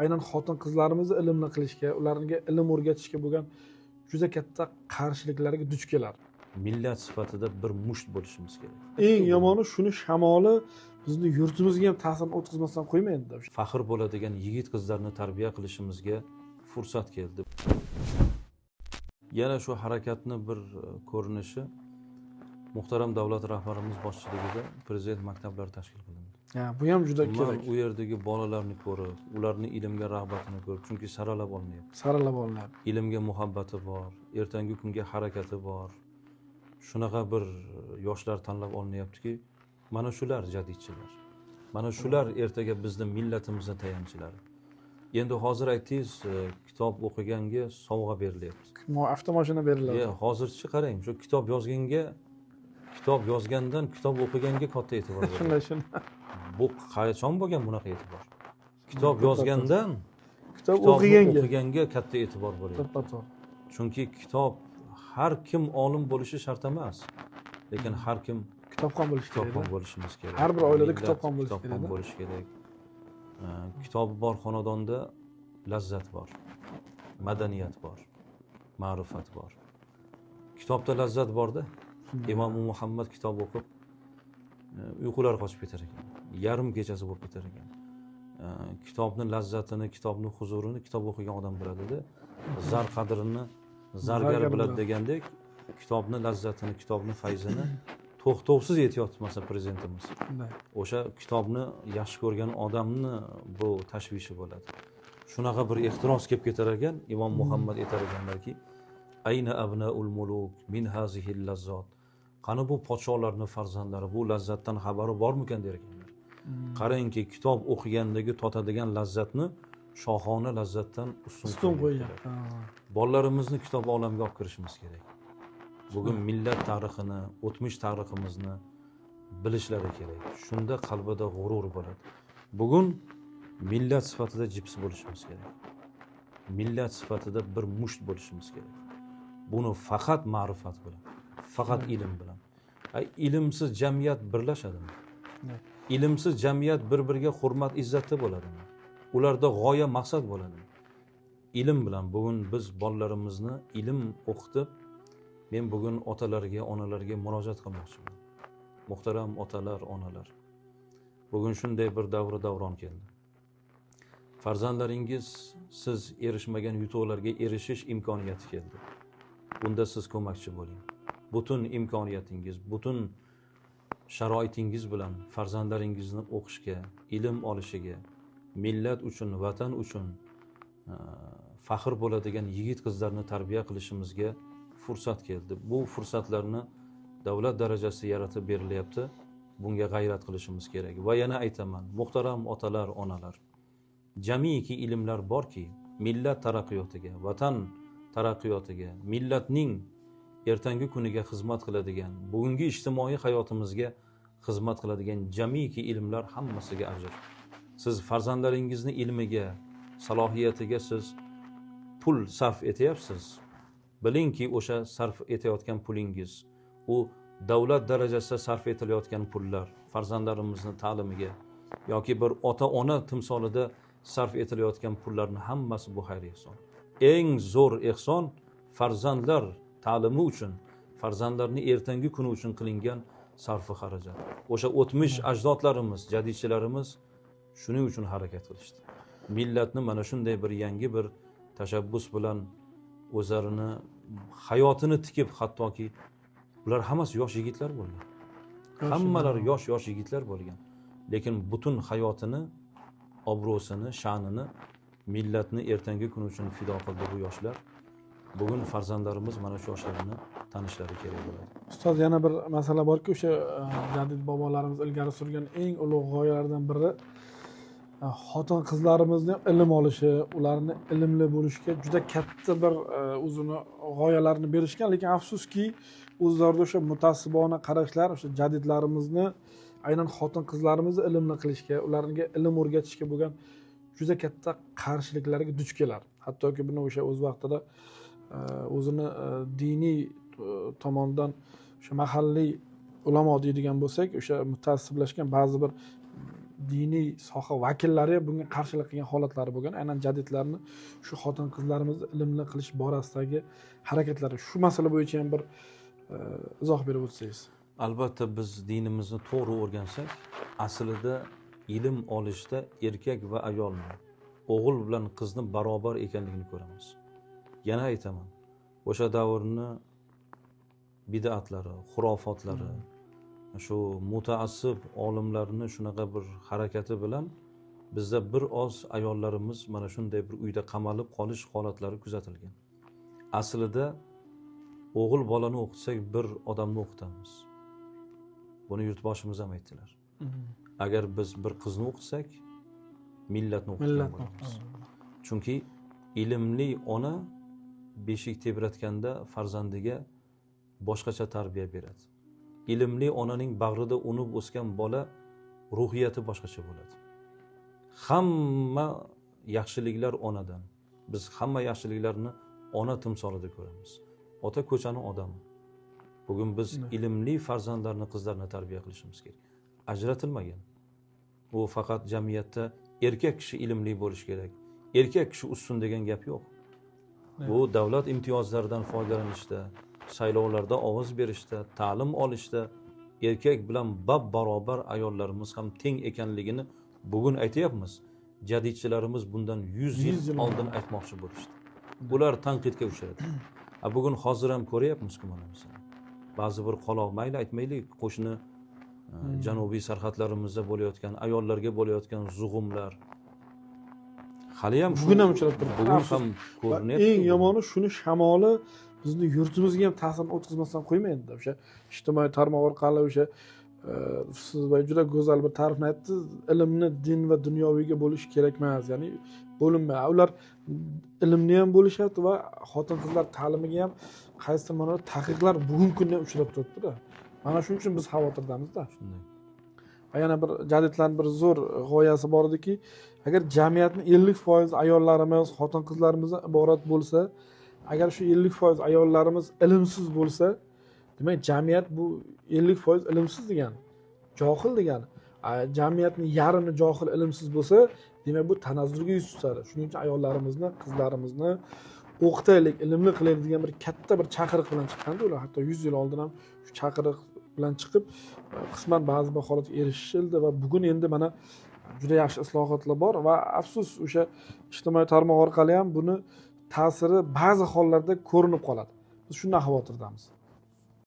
aynan xotin-qizlarimizni ilmli qilishga, ularga ilm o'rgatishga bo'lgan juda katta qarshiliklarga duch keladi. Millat sifatida bir musht bo'lishimiz kerak. Eng yomoni shuni shamoli bizni yurtimizga ham ta'sir o'tkazmasdan qo'ymaydi. Faxr bo'ladigan yigit-qizlarni tarbiya qilishimizga fursat keldi. Yana shu harakatni bir ko'rinishi muhtaram davlat rahbarimiz boshchiligida prezident maktablari tashkil qilindi. Bu ham juda kerak. U yerdagi bolalarni ko'rib, ularning ilmga rag'batini ko'rib, chunki saralab olinyapti. Saralab olinadi. Ilmga muhabbati bor, ertangi kunga harakati bor. Shunaqa bir yoshlar tanlab olinyaptiki, mana shular jadidchilar. Mana shular ertaga bizning millatimizni tayanchilari. Endi hozir aytdingiz, kitob o'qiganga sovg'a berilyapti. Avtomashina beriladi. Hozirchi qarang, shu kitob yozgandan kitob o'qiganga katta e'tibor beriladi. Shunday. Bu qachon bo'lgan bunaqa e'tibor? Kitob yozgandan kitob o'qiganga katta e'tibor bo'ladi. Chunki kitob har kim olim bo'lishi shart emas, lekin har kim kitobxon bo'lishimiz kerak. Har bir oilada kitobxon bo'lishi kerak. Kitobi bor xonadonda lazzat bor, madaniyat bor, ma'rifat bor. Kitobda lazzat borda. Imom Muhammad kitob o'qib uyqular qochib ketar ekan. Yarim kechasi bo'lib ketar ekan. Kitobni lazzatini, kitobni huzurini kitob o'qigan odam biladi-da. Zar qadrini zargar biladi degandek, kitobni lazzatini, kitobni fayzini to'xtovsiz aytyapti masalan prezidentimiz. O'sha kitobni yaxshi ko'rgan odamni bu tashvishi bo'ladi. Shunaqa bir ehtiros kelib ketar ekan, Imom Muhammad aytar ekanlarki, ayna abnaul muluk min hazihil lazzat. Qani bu podshohlarning farzandlari bu lazzatdan xabari bormikan der ekanlar. Qarangki, kitob o'qigandagi totadigan lazzatni shohona lazzatdan ustun qo'ygan. Bolalarimizni kitob olamiga olib kirishimiz kerak. Bugun millat tarixini, o'tmish tariximizni bilishlari kerak. Shunda qalbida g'urur bo'ladi. Bugun millat sifatida jips bo'lishimiz kerak. Millat sifatida bir musht bo'lishimiz kerak. Buni faqat ma'rifat bilan, faqat ilm bilan. Ilmsiz jamiyat birlashadimi? Ilmsiz jamiyat bir-biriga hurmat, izzatda bo'ladimi? Ularda g'oya, maqsad bo'ladimi? Ilm bilan bugun biz bolalarimizni ilm o'qitib, men bugun otalarga, onalarga murojaat qilmoqchiman. Muhtaram otalar, onalar. Bugun shunday bir davron keldi. Farzandlaringiz siz erishmagan yutuqlarga erishish imkoniyati keldi. Bunda siz ko'makchi bo'ling. Butun imkoniyatingiz, butun sharoitingiz bilan farzandlaringizni o'qishga, ilm olishiga, millat uchun, vatan uchun faxr bo'ladigan yigit-qizlarni tarbiya qilishimizga fursat keldi. Bu fursatlarni davlat darajasida yaratib berilyapti. Bunga g'ayrat qilishimiz kerak. Va yana aytaman, muhtaram otalar, onalar, jamiki ilmlar borki, millat taraqqiyotiga, vatan taraqqiyotiga, millatning ertangi kuniga xizmat qiladigan, bugungi ijtimoiy hayotimizga xizmat qiladigan jamiki ilmlar hammasiga ajr. Siz farzandlaringizni ilmiga, salohiyatiga siz pul sarf etyapsiz. Bilingki, o'sha sarf etayotgan pulingiz, u davlat darajasida sarf etilayotgan pullar farzandlarimizni ta'limiga yoki bir ota-ona timsolida sarf etilayotgan pullarning hammasi bu xayr ehson. Eng zo'r ehson farzandlar ta'limi uchun, farzandlarning ertangi kuni uchun qilingan sarf xarajat. O'sha o'tmish ajdodlarimiz, jadidchilarimiz shuning uchun harakat qilishdi. Millatni mana shunday bir yangi bir tashabbus bilan o'zlarini hayotini tikib, hattoki ular hammasi yosh yigitlar bo'lgan. Hammalari yosh yigitlar bo'lgan. Lekin butun hayotini, obro'sini, sha'nini millatni ertangi kun uchun fido qildi bu yoshlar. Bugun farzandlarimiz mana shu yoshlarni tanishlari kerak bo'ladi. Ustoz, yana bir masala borki, o'sha jadid bobolarimiz ilgari surgan eng ulug' g'oyalardan biri xotin-qizlarimizni ilm olishi, ularni ilmli bo'lishga juda katta bir o'zini g'oyalarini berishgan, lekin afsuski o'zlarida o'sha mutassibona qarashlar, o'sha jadidlarimizni aynan xotin-qizlarimizni ilmli qilishga, ularga ilm o'rgatishga bo'lgan juda katta qarshiliklarga duch keladi. Hattoki buni o'sha o'z vaqtida o'zini diniy tomondan o'sha mahalliy ulamo deydigan bo'lsak, o'sha mutaassiblashgan ba'zi bir diniy soha vakillari bunga qarshilik qilgan holatlari bo'lgan. Aynan jadidlarni shu xotin qizlarimizni ilmli qilish borasidagi harakatlari, shu masala bo'yicha ham bir izoh berib o'tsangiz. Albatta biz dinimizni to'g'ri o'rgansak, aslida ilm olishda erkak va ayolni, o'g'il bilan qizni barobar ekanligini ko'ramiz. Yana aytaman, o'sha davrni bid'atlari, xurofotlari, shu mutaassib olimlarning shunaqa bir harakati bilan bizda bir oz ayollarimiz mana shunday bir uyda qamalib qolish holatlari kuzatilgan. Aslida o'g'il bolani o'qitsak bir odamni o'qitamiz. Buni yurtboshimiz ham aytdilar. Agar biz bir qizni o'qitsak, millatni o'qitgan bo'lamiz. Chunki ilmli ona beshik tebratganda farzandiga boshqacha tarbiya beradi. Ilmli onaning bag'rida unib o'sgan bola ruhiyati boshqacha bo'ladi. Hamma yaxshiliklar onadan. Biz hamma yaxshiliklarni ona timsolida ko'ramiz. Ota ko'chani odami. Bugun biz ilmli farzandlarni, qizlarni tarbiya qilishimiz kerak. Ajratilmagan. Bu faqat jamiyatda erkak kishi ilmli bo'lishi kerak. Erkak kishi ustun degan gap yo'q. Bu davlat imtiyozlaridan foydalanishda, saylovlarda ovoz berishda, ta'lim olishda erkak bilan barobar ayollarimiz ham teng ekanligini bugun aytayapmiz. Jadidchilarimiz bundan 100 yil oldin aytmoqchi bo'lishdi. Ular tanqidga uchradi. Bugun hozir ham ko'ryapmiz-ku mana misol. Ba'zi bir qoloq mayli aytmaylik, qo'shni janubiy sarhadlarimizda bo'layotgan, ayollarga bo'layotgan zug'umlar hali ham bugun ham uchrab turibdi. Bugun ham ko'rinyapti. Eng yomoni shuni shamoli bizni yurtimizga ham ta'sir o'tkazmasdan qo'ymaydi. O'sha ijtimoiy tarmoq orqali o'sha siz juda go'zal bir ta'rifni aytdingiz. Ilmni din va dunyoviyga bo'lish kerak emas. Ya'ni bo'linmaydi. Ular ilmni ham bo'lishyapti va xotin-qizlar ta'limiga ham qaysi ma'noda taqiqlar bugungi kunda uchrab turibdi-da. Mana shuning uchun biz xavotirdamizda. Shunday. Va yana bir jadidlarning bir zo'r g'oyasi bor ediki, agar jamiyatni 50% ayollarimiz, xotin-qizlarimizdan iborat bo'lsa, agar shu 50% ayollarimiz ilmsiz bo'lsa, demak jamiyat bu 50% ilmsiz degani, johil degani. Jamiyatning yarmi johil, ilmsiz bo'lsa, demak bu tanazzulga yuz tutadi. Shuning uchun ayollarimizni, qizlarimizni o'qitaylik, ilmli qilaylik degan bir katta bir chaqiriq bilan chiqqanda, ular hatto 100 yil oldin ham shu chaqiriq bilan chiqib, qisman ba'zi bir holatga erishildi va bugun endi mana juda yaxshi islohotlar bor va afsus o'sha ijtimoiy tarmoq orqali ham buni ta'siri ba'zi hollarda ko'rinib qoladi. Biz shundan xavotirdamiz.